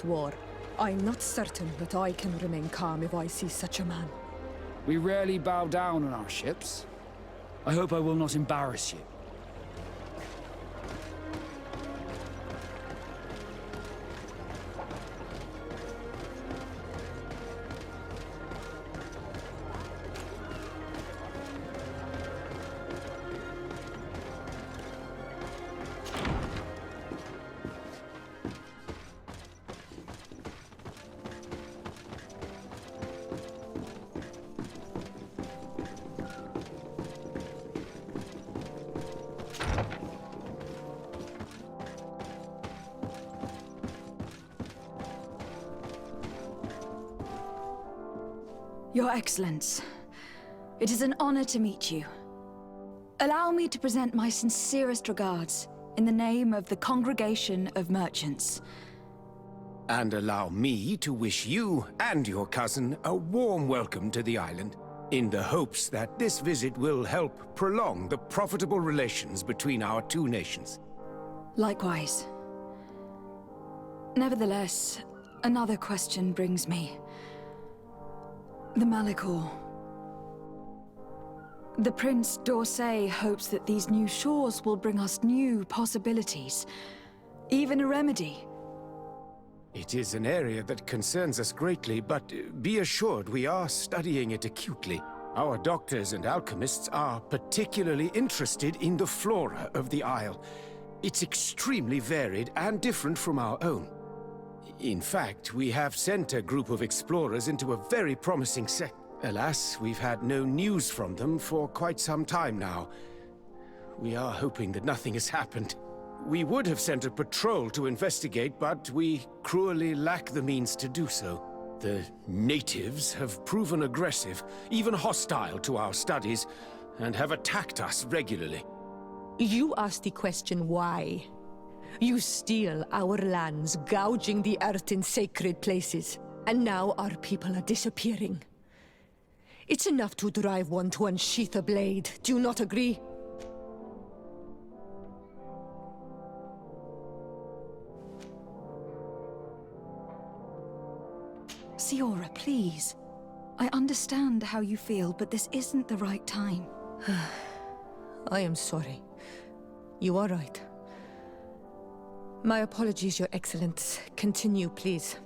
at war. I'm not certain that I can remain calm if I see such a man. We rarely bow down on our ships. I hope I will not embarrass you. Your Excellence, it is an honor to meet you. Allow me to present my sincerest regards in the name of the Congregation of Merchants. And allow me to wish you and your cousin a warm welcome to the island, in the hopes that this visit will help prolong the profitable relations between our two nations. Likewise. Nevertheless, another question brings me. The Malachor. The Prince d'Orsay hopes that these new shores will bring us new possibilities, even a remedy. It is an area that concerns us greatly, but be assured we are studying it acutely. Our doctors and alchemists are particularly interested in the flora of the Isle. It's extremely varied and different from our own. In fact, we have sent a group of explorers into a very promising Alas, we've had no news from them for quite some time now. We are hoping that nothing has happened. We would have sent a patrol to investigate, but we cruelly lack the means to do so. The natives have proven aggressive, even hostile to our studies, and have attacked us regularly. You asked the question why. You steal our lands, gouging the earth in sacred places. And now our people are disappearing. It's enough to drive one to unsheath a blade. Do you not agree? Siora, please. I understand how you feel, but this isn't the right time. I am sorry. You are right. My apologies, Your Excellence. Continue, please.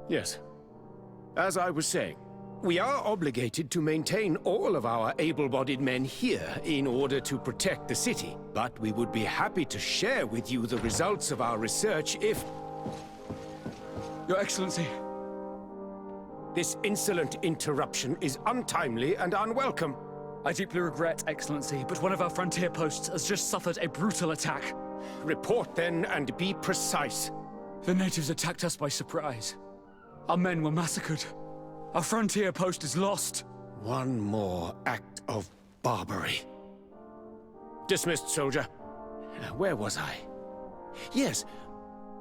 Yes. As I was saying, we are obligated to maintain all of our able-bodied men here in order to protect the city. But we would be happy to share with you the results of our research if... Your Excellency. This insolent interruption is untimely and unwelcome. I deeply regret, Excellency, but one of our frontier posts has just suffered a brutal attack. Report then, and be precise. The natives attacked us by surprise. Our men were massacred. Our frontier post is lost. One more act of barbarity. Dismissed, soldier. Where was I? Yes,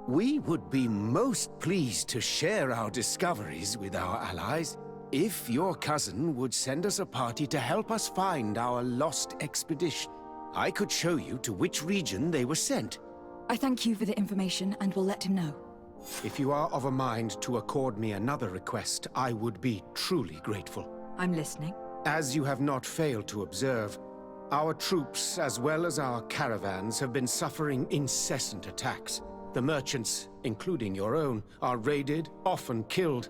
we would be most pleased to share our discoveries with our allies if your cousin would send us a party to help us find our lost expedition. I could show you to which region they were sent. I thank you for the information and will let him know. If you are of a mind to accord me another request, I would be truly grateful. I'm listening. As you have not failed to observe, our troops, as well as our caravans, have been suffering incessant attacks. The merchants, including your own, are raided, often killed,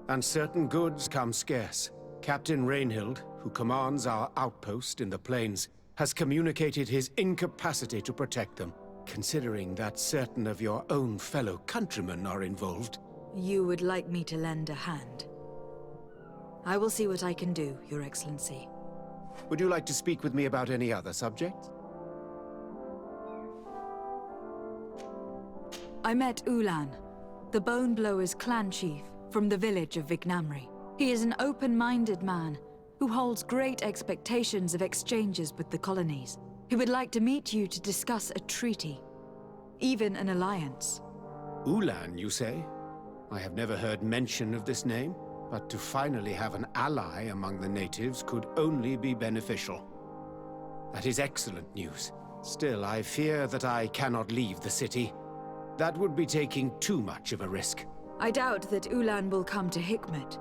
and certain goods come scarce. Captain Rainhild, who commands our outpost in the plains, has communicated his incapacity to protect them. Considering that certain of your own fellow countrymen are involved. You would like me to lend a hand? I will see what I can do, Your Excellency. Would you like to speak with me about any other subjects? I met Ulan, the Bone Blowers clan chief from the village of Vignamri. He is an open-minded man who holds great expectations of exchanges with the colonies. He would like to meet you to discuss a treaty, even an alliance. Ulan, you say? I have never heard mention of this name, but to finally have an ally among the natives could only be beneficial. That is excellent news. Still, I fear that I cannot leave the city. That would be taking too much of a risk. I doubt that Ulan will come to Hikmet.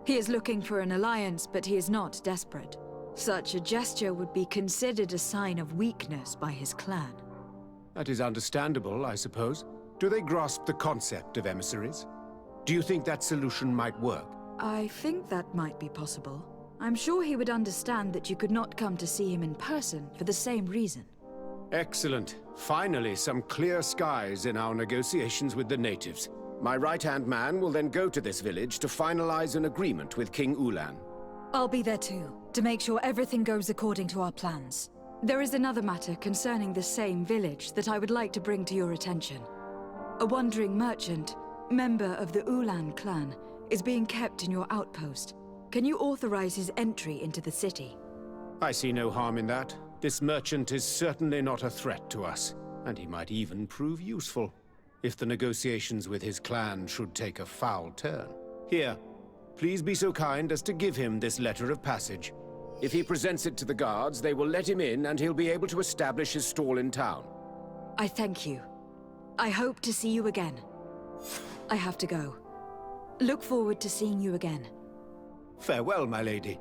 He is looking for an alliance, but he is not desperate. Such a gesture would be considered a sign of weakness by his clan. That is understandable, I suppose. Do they grasp the concept of emissaries? Do you think that solution might work? I think that might be possible. I'm sure he would understand that you could not come to see him in person for the same reason. Excellent. Finally, some clear skies in our negotiations with the natives. My right-hand man will then go to this village to finalize an agreement with King Ulan. I'll be there too, to make sure everything goes according to our plans. There is another matter concerning the same village that I would like to bring to your attention. A wandering merchant, member of the Ulan clan, is being kept in your outpost. Can you authorize his entry into the city? I see no harm in that. This merchant is certainly not a threat to us, and he might even prove useful, if the negotiations with his clan should take a foul turn. Here, please be so kind as to give him this letter of passage. If he presents it to the guards, they will let him in and he'll be able to establish his stall in town. I thank you. I hope to see you again. I have to go. Look forward to seeing you again. Farewell, my lady.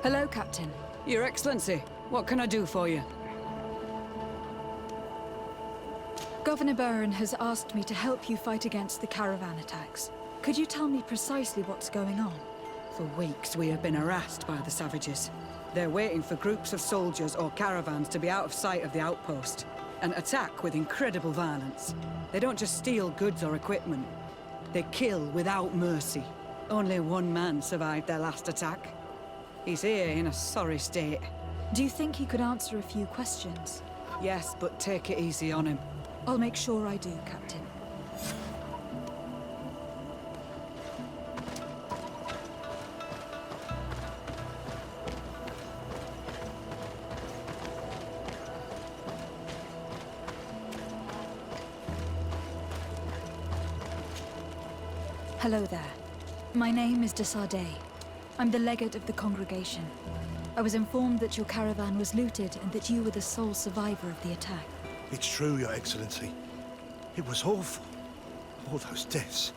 Hello, Captain. Your Excellency, what can I do for you? Governor Burren has asked me to help you fight against the caravan attacks. Could you tell me precisely what's going on? For weeks we have been harassed by the savages. They're waiting for groups of soldiers or caravans to be out of sight of the outpost and attack with incredible violence. They don't just steal goods or equipment. They kill without mercy. Only one man survived their last attack. He's here in a sorry state. Do you think he could answer a few questions? Yes, but take it easy on him. I'll make sure I do, Captain. Hello there. My name is de Sardet. I'm the legate of the congregation. I was informed that your caravan was looted and that you were the sole survivor of the attack. It's true, Your Excellency. It was awful. All those deaths.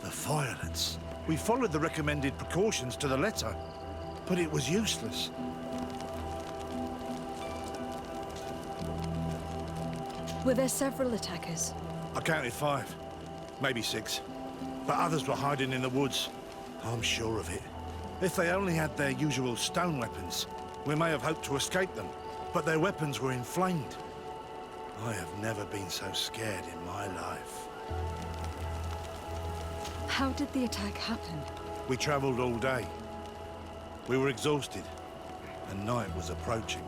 The violence. We followed the recommended precautions to the letter, but it was useless. Were there several attackers? I counted 5, maybe 6. But others were hiding in the woods. I'm sure of it. If they only had their usual stone weapons, we may have hoped to escape them. But their weapons were inflamed. I have never been so scared in my life. How did the attack happen? We traveled all day. We were exhausted, and night was approaching.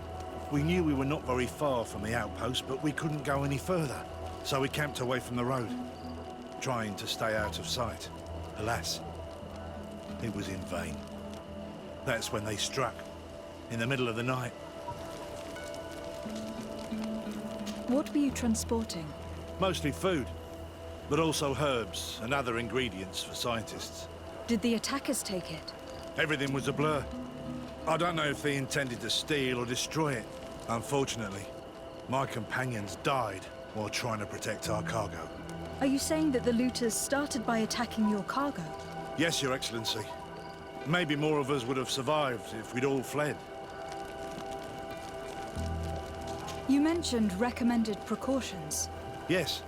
We knew we were not very far from the outpost, but we couldn't go any further. So we camped away from the road, trying to stay out of sight. Alas, it was in vain. That's when they struck, in the middle of the night. What were you transporting? Mostly food, but also herbs and other ingredients for scientists. Did the attackers take it? Everything was a blur. I don't know if they intended to steal or destroy it. Unfortunately, my companions died while trying to protect our cargo. Are you saying that the looters started by attacking your cargo? Yes, Your Excellency. Maybe more of us would have survived if we'd all fled. You mentioned recommended precautions. Yes.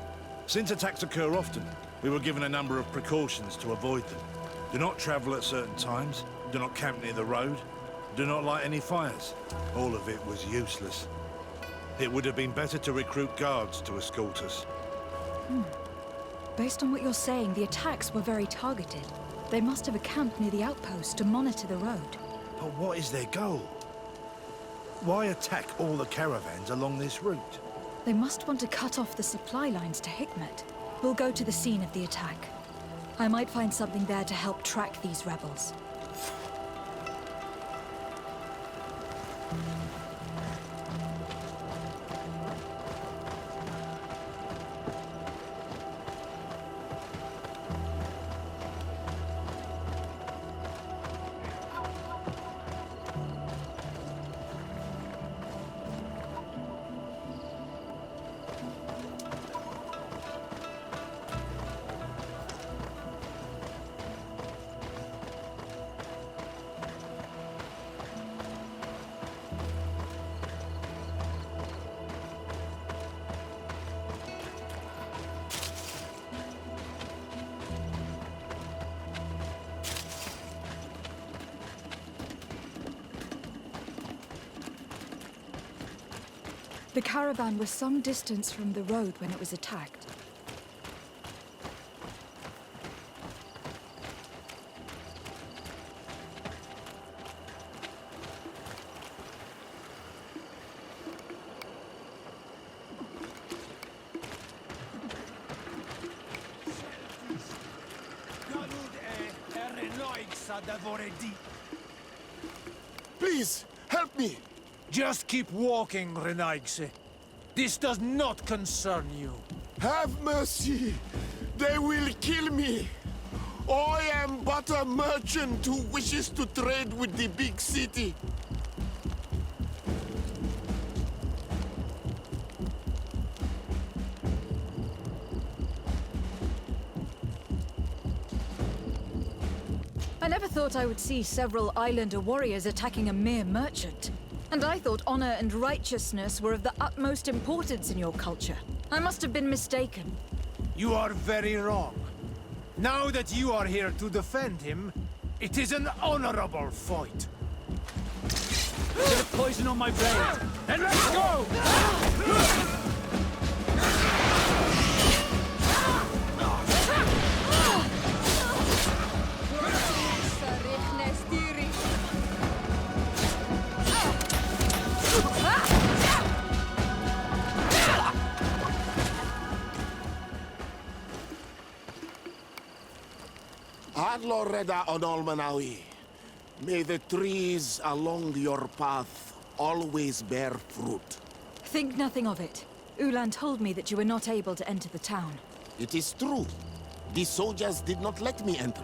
Since attacks occur often, we were given a number of precautions to avoid them. Do not travel at certain times, do not camp near the road, do not light any fires. All of it was useless. It would have been better to recruit guards to escort us. Based on what you're saying, the attacks were very targeted. They must have camped near the outpost to monitor the road. But what is their goal? Why attack all the caravans along this route? They must want to cut off the supply lines to Hikmet. We'll go to the scene of the attack. I might find something there to help track these rebels. The caravan was some distance from the road when it was attacked. Please, help me! Just keep walking, Renaigse. This does not concern you. Have mercy! They will kill me! I am but a merchant who wishes to trade with the big city. I never thought I would see several Islander warriors attacking a mere merchant. And I thought honor and righteousness were of the utmost importance in your culture. I must have been mistaken. You are very wrong. Now that you are here to defend him, it is an honorable fight. Bit of poison on my blade. Then let's go! Adloreda Onolmanawi. May the trees along your path always bear fruit. Think nothing of it. Ulan told me that you were not able to enter the town. It is true. The soldiers did not let me enter.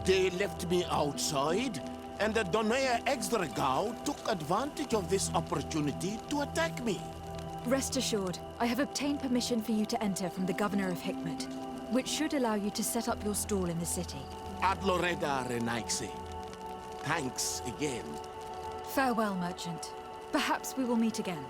They left me outside, and the Donea Exdragao took advantage of this opportunity to attack me. Rest assured, I have obtained permission for you to enter from the Governor of Hikmet, which should allow you to set up your stall in the city. Adloreda Renaigse. Thanks again. Farewell, merchant. Perhaps we will meet again.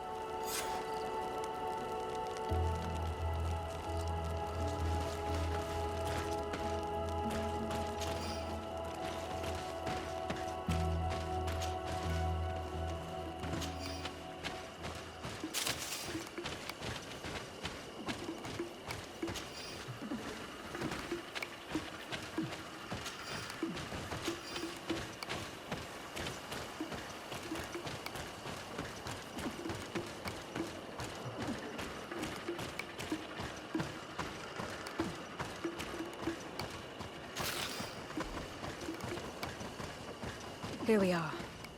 Here we are.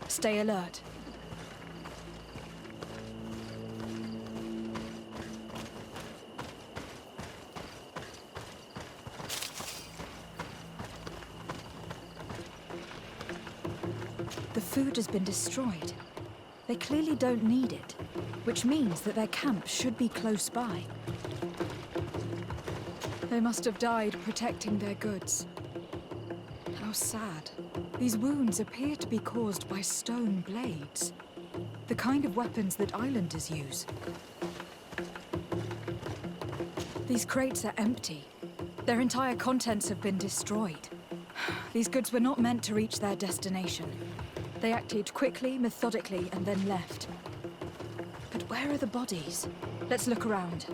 Stay alert. The food has been destroyed. They clearly don't need it, which means that their camp should be close by. They must have died protecting their goods. How sad. These wounds appear to be caused by stone blades. The kind of weapons that islanders use. These crates are empty. Their entire contents have been destroyed. These goods were not meant to reach their destination. They acted quickly, methodically, and then left. But where are the bodies? Let's look around.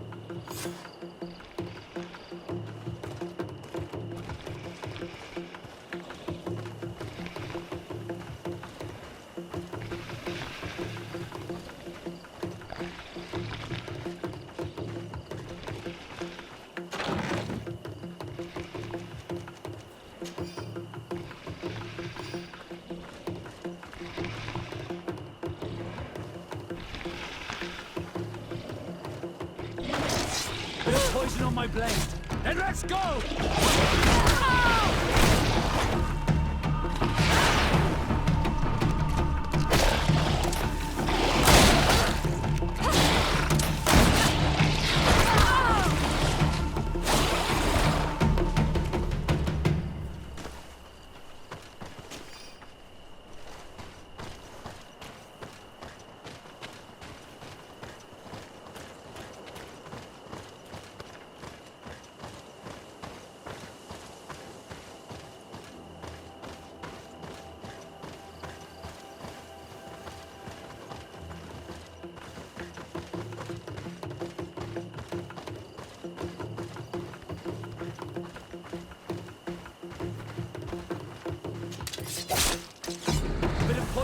Bit of poison on my blade. Then let's go!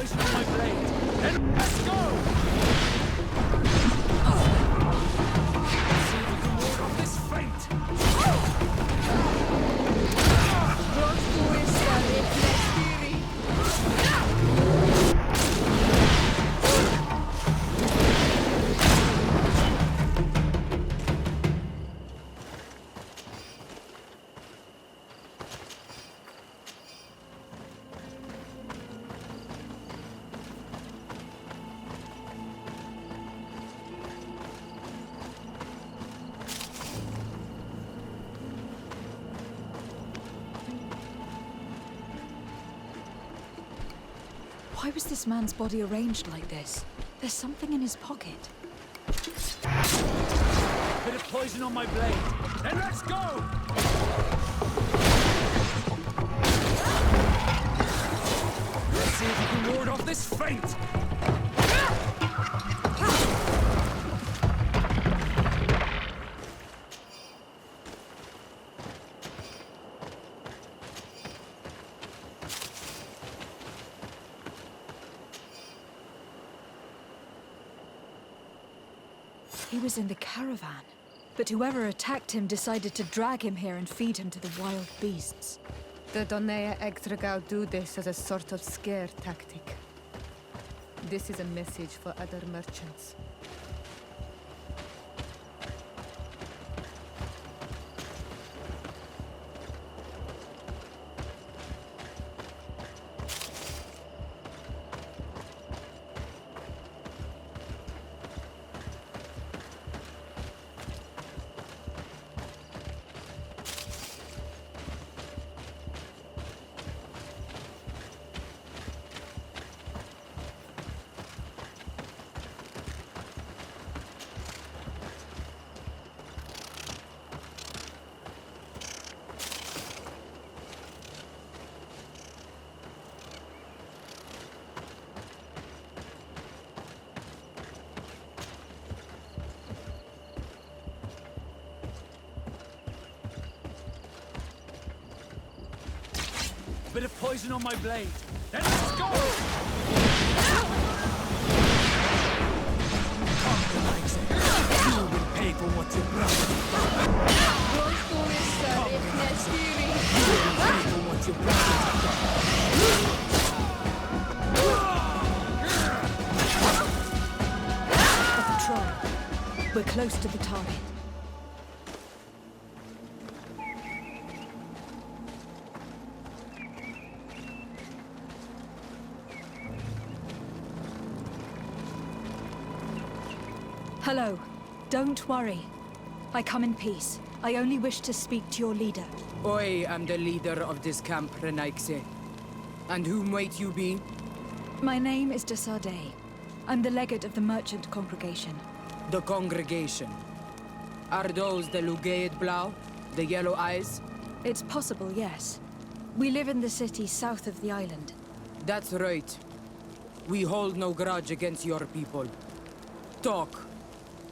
poison on my blade. Then let's go! See if we can ward off this fate. Why was this man's body arranged like this? There's something in his pocket. Bit of poison on my blade. Then let's go! Let's see if we can ward off this fate. He was in the caravan, but whoever attacked him decided to drag him here and feed him to the wild beasts. The Donea Extragao do this as a sort of scare tactic. This is a message for other merchants. Bit of poison on my blade. Then let's go! You will pay for what you brought. You will pay for what you A patrol. We're close to the target. Hello. Don't worry. I come in peace. I only wish to speak to your leader. I am the leader of this camp, Renaikse. And whom might you be? My name is de Sardet. I'm the legate of the merchant congregation. The congregation. Are those the Lugaid Blau? The yellow eyes? It's possible, yes. We live in the city south of the island. That's right. We hold no grudge against your people. Talk.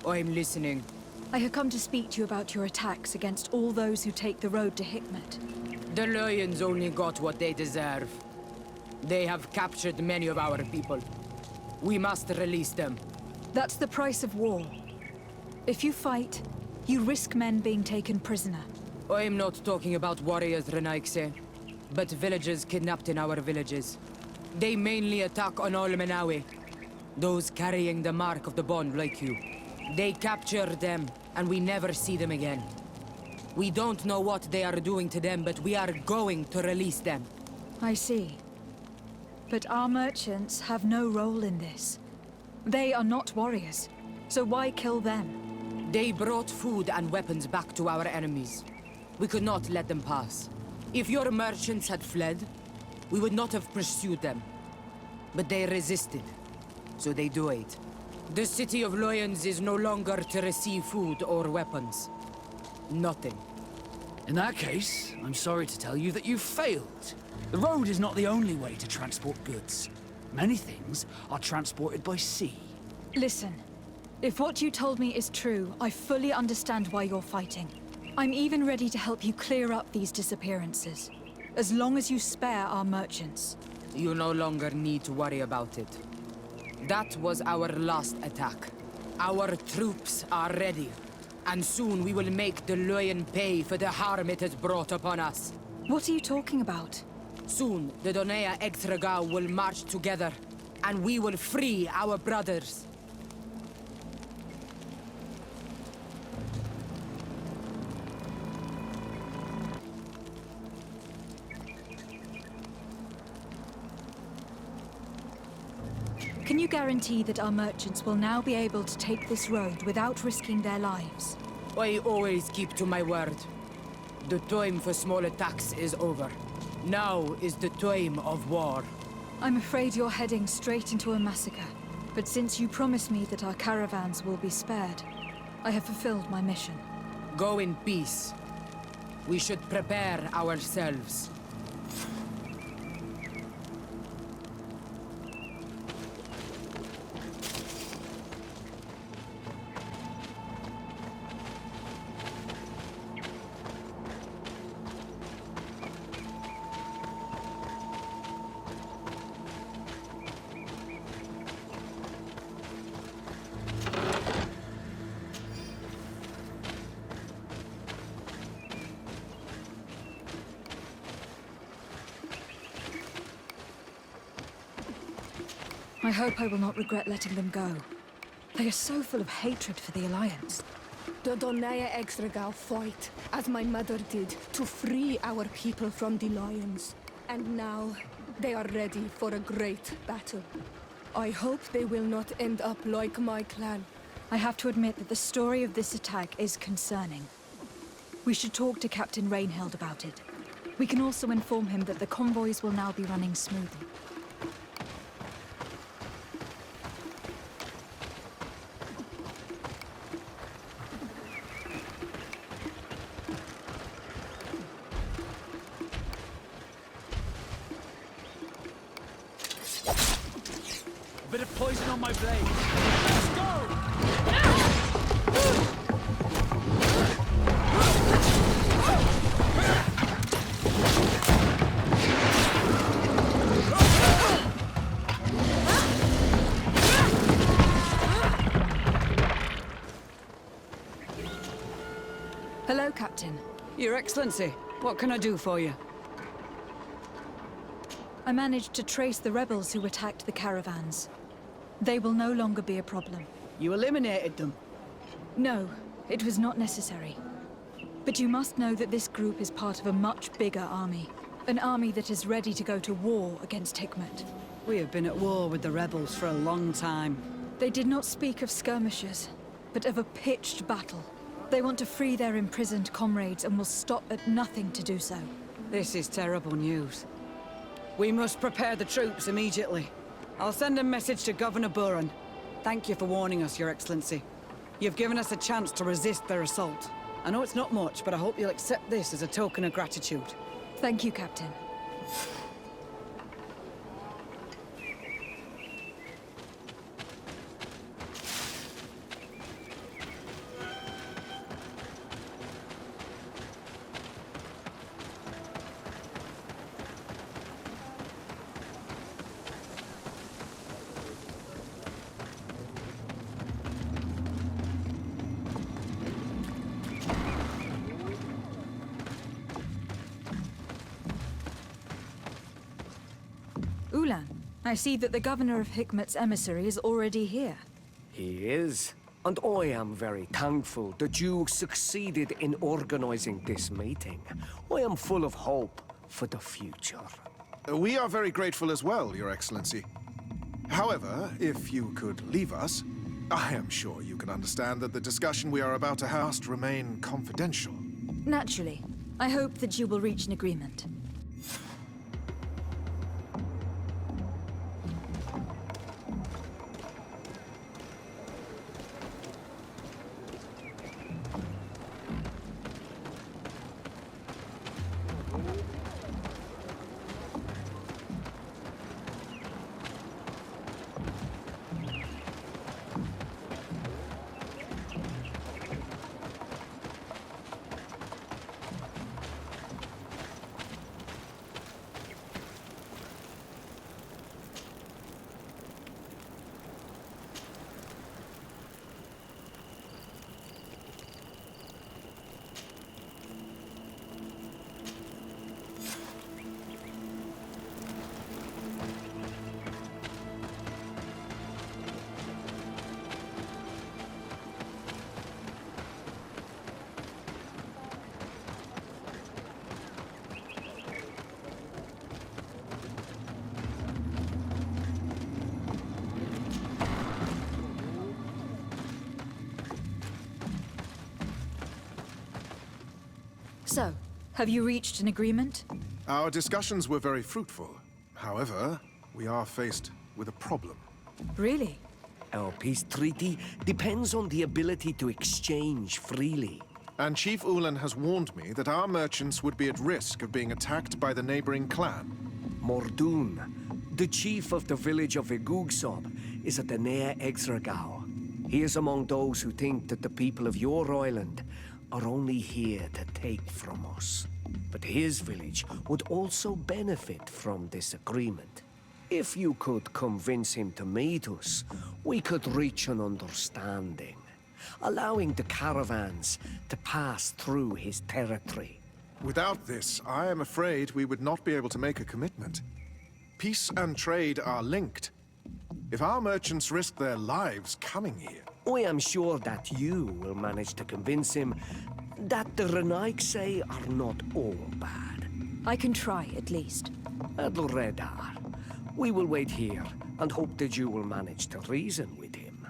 I'm listening. I have come to speak to you about your attacks against all those who take the road to Hikmet. The Lions only got what they deserve. They have captured many of our people. We must release them. That's the price of war. If you fight, you risk men being taken prisoner. I'm not talking about warriors, Renaikse, but villagers kidnapped in our villages. They mainly attack on all Menawe, those carrying the mark of the bond like you. They capture them, and we never see them again. We don't know what they are doing to them, but we are going to release them. I see. But our merchants have no role in this. They are not warriors, so why kill them? They brought food and weapons back to our enemies. We could not let them pass. If your merchants had fled, we would not have pursued them. But they resisted, so they died. The city of Lions is no longer to receive food or weapons. Nothing. In that case, I'm sorry to tell you that you've failed. The road is not the only way to transport goods. Many things are transported by sea. Listen, if what you told me is true, I fully understand why you're fighting. I'm even ready to help you clear up these disappearances, as long as you spare our merchants. You no longer need to worry about it. That was our last attack. Our troops are ready. And soon we will make the Lion pay for the harm it has brought upon us. What are you talking about? Soon, the Donea Extragao will march together, and we will free our brothers. Can you guarantee that our merchants will now be able to take this road without risking their lives? I always keep to my word. The time for small attacks is over. Now is the time of war. I'm afraid you're heading straight into a massacre. But since you promised me that our caravans will be spared, I have fulfilled my mission. Go in peace. We should prepare ourselves. I hope I will not regret letting them go. They are so full of hatred for the Alliance. The Donea Extragao fight, as my mother did, to free our people from the lions. And now, they are ready for a great battle. I hope they will not end up like my clan. I have to admit that the story of this attack is concerning. We should talk to Captain Rainhild about it. We can also inform him that the convoys will now be running smoothly. A bit of poison on my blade. Let's go! Hello, Captain. Your Excellency, what can I do for you? I managed to trace the rebels who attacked the caravans. They will no longer be a problem. You eliminated them. No, it was not necessary. But you must know that this group is part of a much bigger army. An army that is ready to go to war against Hikmet. We have been at war with the rebels for a long time. They did not speak of skirmishes, but of a pitched battle. They want to free their imprisoned comrades and will stop at nothing to do so. This is terrible news. We must prepare the troops immediately. I'll send a message to Governor Buran. Thank you for warning us, Your Excellency. You've given us a chance to resist their assault. I know it's not much, but I hope you'll accept this as a token of gratitude. Thank you, Captain. Ulan, I see that the governor of Hikmet's emissary is already here. He is. And I am very thankful that you succeeded in organizing this meeting. I am full of hope for the future. We are very grateful as well, Your Excellency. However, if you could leave us, I am sure you can understand that the discussion we are about to have must remain confidential. Naturally. I hope that you will reach an agreement. So, have you reached an agreement? Our discussions were very fruitful. However, we are faced with a problem. Really? Our peace treaty depends on the ability to exchange freely. And Chief Ulan has warned me that our merchants would be at risk of being attacked by the neighboring clan. Mordoon, the chief of the village of Igugsob, is at the Nea Exragao. He is among those who think that the people of your island are only here to take from us. But his village would also benefit from this agreement. If you could convince him to meet us, we could reach an understanding, allowing the caravans to pass through his territory. Without this, I am afraid we would not be able to make a commitment. Peace and trade are linked. If our merchants risk their lives coming here... I am sure that you will manage to convince him that the Renaigse are not all bad. I can try, at least. Adredar, we will wait here and hope that you will manage to reason with him.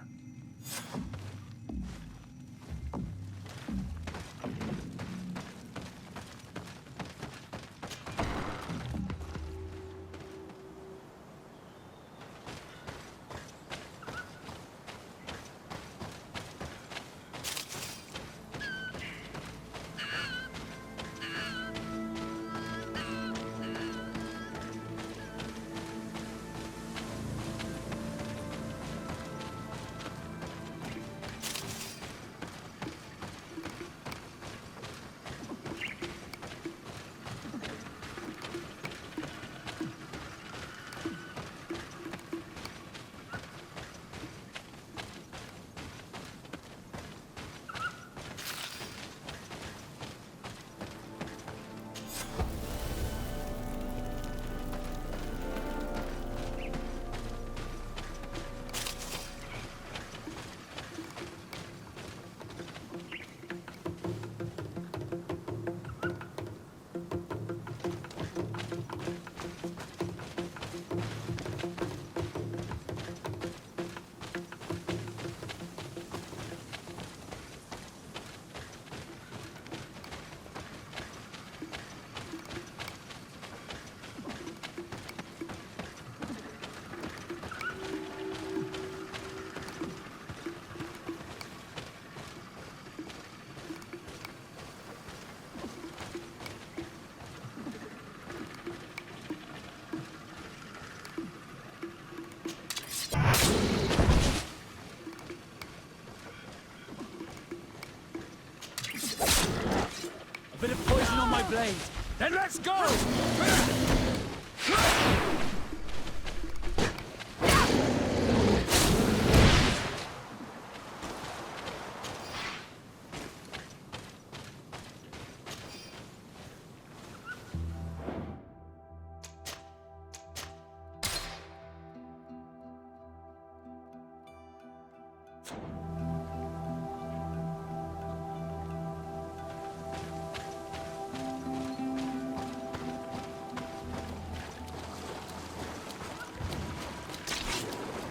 Bit of poison on my blade. Then let's go!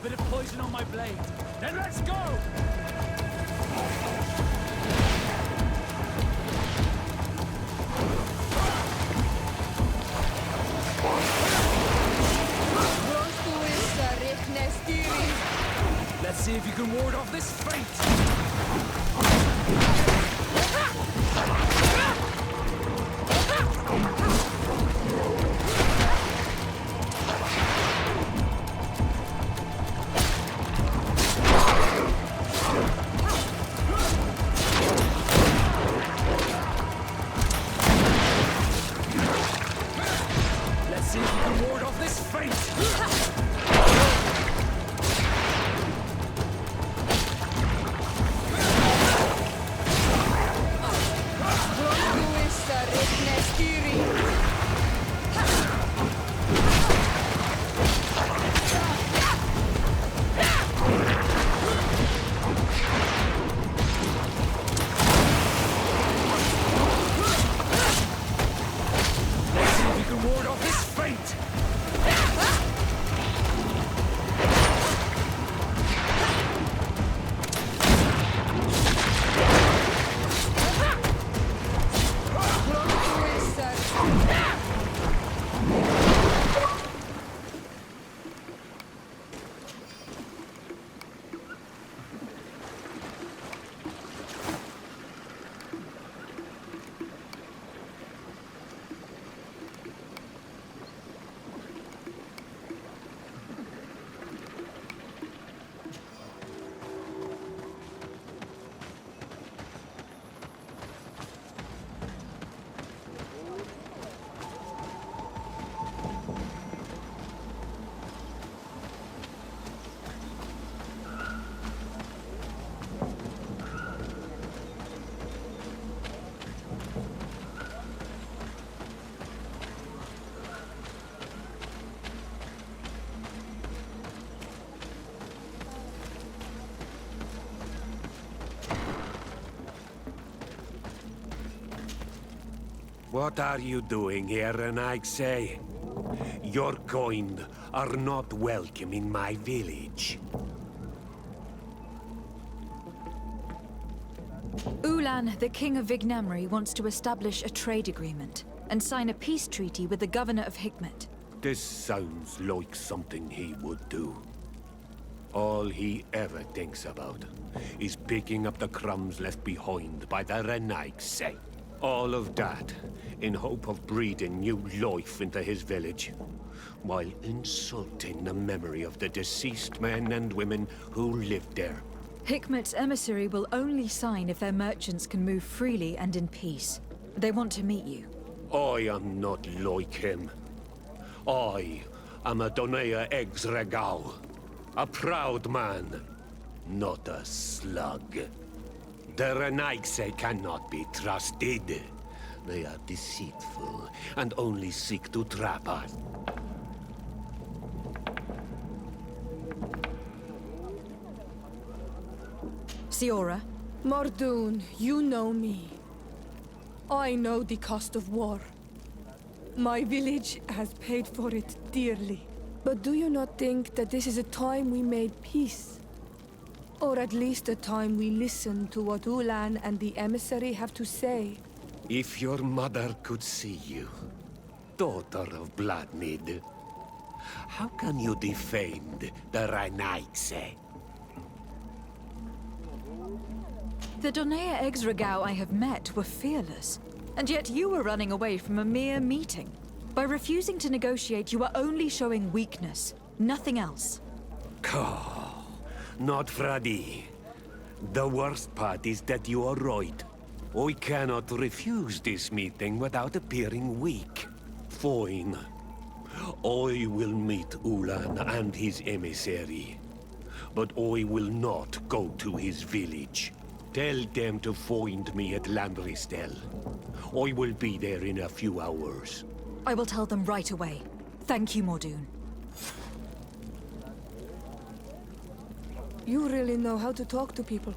Bit of poison on my blade. Then let's go! Let's see if you can ward off this fate! What are you doing here, Renaigse? Your kind are not welcome in my village. Ulan, the king of Vignamri, wants to establish a trade agreement and sign a peace treaty with the governor of Hikmet. This sounds like something he would do. All he ever thinks about is picking up the crumbs left behind by the Renaigse. All of that in hope of breathing new life into his village, while insulting the memory of the deceased men and women who lived there. Hikmet's emissary will only sign if their merchants can move freely and in peace. They want to meet you. I am not like him. I am a Donea Exregau, a proud man, not a slug. The Renaigse cannot be trusted. They are deceitful and only seek to trap us. Siora? Mordoon, you know me. I know the cost of war. My village has paid for it dearly. But do you not think that this is a time we made peace? Or at least a time we listen to what Ulan and the emissary have to say? If your mother could see you, daughter of Bloodmead, how can you defend the Renaigse? The Donea Exregau I have met were fearless, and yet you were running away from a mere meeting. By refusing to negotiate, you are only showing weakness, nothing else. Not Fradi. The worst part is that you are right. I cannot refuse this meeting without appearing weak. Fine. I will meet Ulan and his emissary. But I will not go to his village. Tell them to find me at Landristel. I will be there in a few hours. I will tell them right away. Thank you, Mordoon. You really know how to talk to people.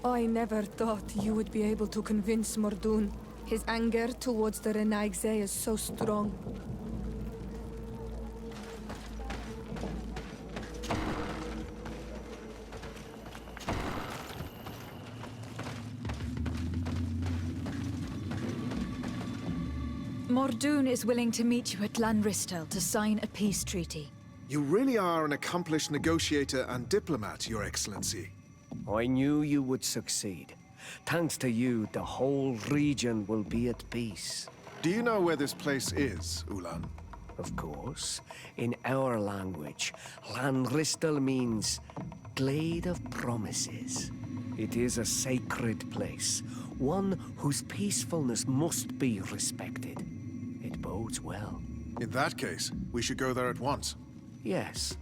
I never thought you would be able to convince Mordoon. His anger towards the Renaigse is so strong. Mordoon is willing to meet you at Lanristel to sign a peace treaty. You really are an accomplished negotiator and diplomat, Your Excellency. I knew you would succeed. Thanks to you, the whole region will be at peace. Do you know where this place is, Ulan? Of course. In our language, Lanristel means Glade of Promises. It is a sacred place, one whose peacefulness must be respected. It bodes well. In that case, we should go there at once. Yes.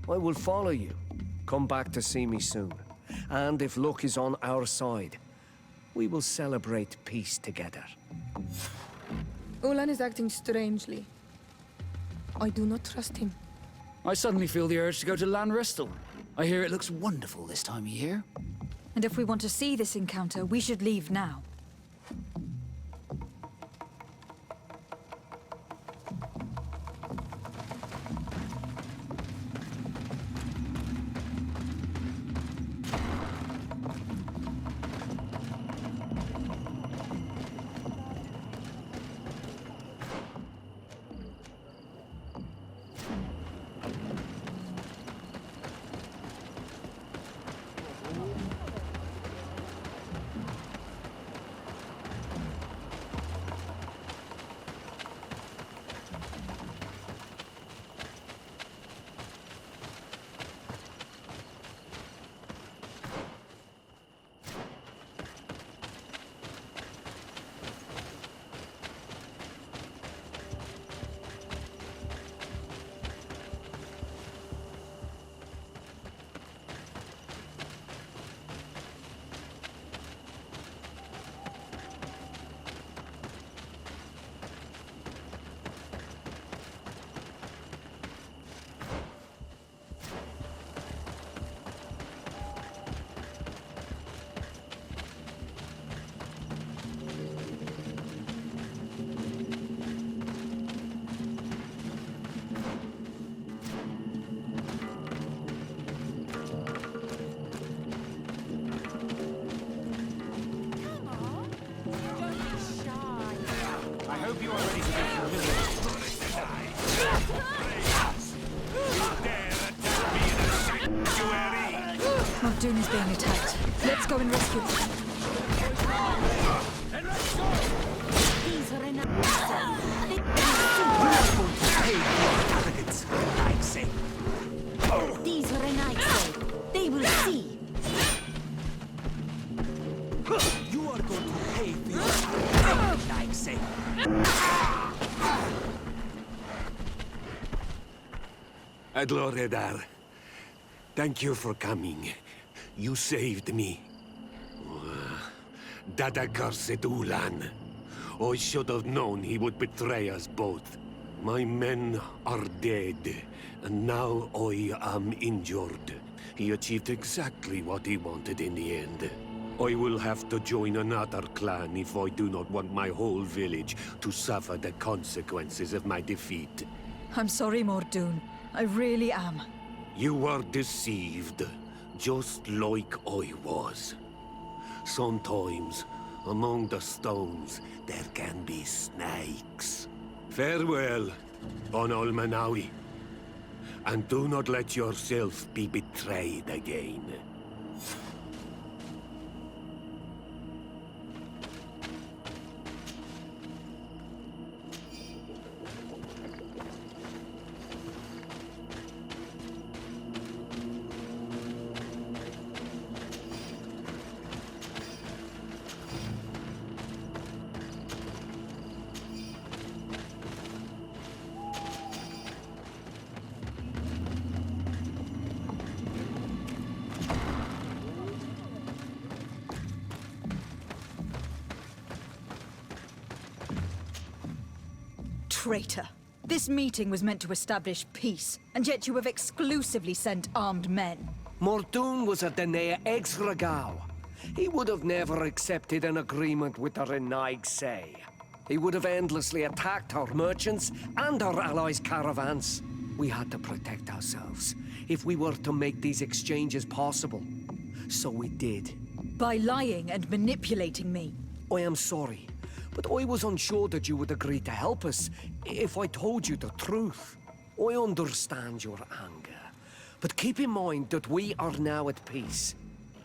I will follow you. Come back to see me soon. And if luck is on our side, we will celebrate peace together. Ulan is acting strangely. I do not trust him. I suddenly feel the urge to go to Lanristel. I hear it looks wonderful this time of year. And if we want to see this encounter, we should leave now. Muldoon is being attacked. Let's go and rescue him. These are enough. These are enough. They will see. You are going to pay for your like say. Adloredar, thank you for coming. You saved me. That accursed Ulan. I should have known he would betray us both. My men are dead, and now I am injured. He achieved exactly what he wanted in the end. I will have to join another clan if I do not want my whole village to suffer the consequences of my defeat. I'm sorry, Muldoon. I really am. You were deceived, just like I was. Sometimes, among the stones, there can be snakes. Farewell, Bon Almanawi. And do not let yourself be betrayed again. Traitor. This meeting was meant to establish peace, and yet you have exclusively sent armed men. Muldoon was a Danae Exragao. He would have never accepted an agreement with the Renaig Say. He would have endlessly attacked our merchants and our allies' caravans. We had to protect ourselves if we were to make these exchanges possible. So we did. By lying and manipulating me. I am sorry, but I was unsure that you would agree to help us if I told you the truth. I understand your anger, but keep in mind that we are now at peace,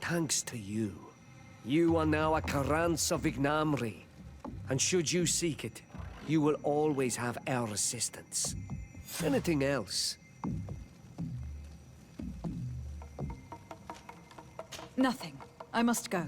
thanks to you. You are now a Karans of Vignamri, and should you seek it, you will always have our assistance. Anything else? Nothing. I must go.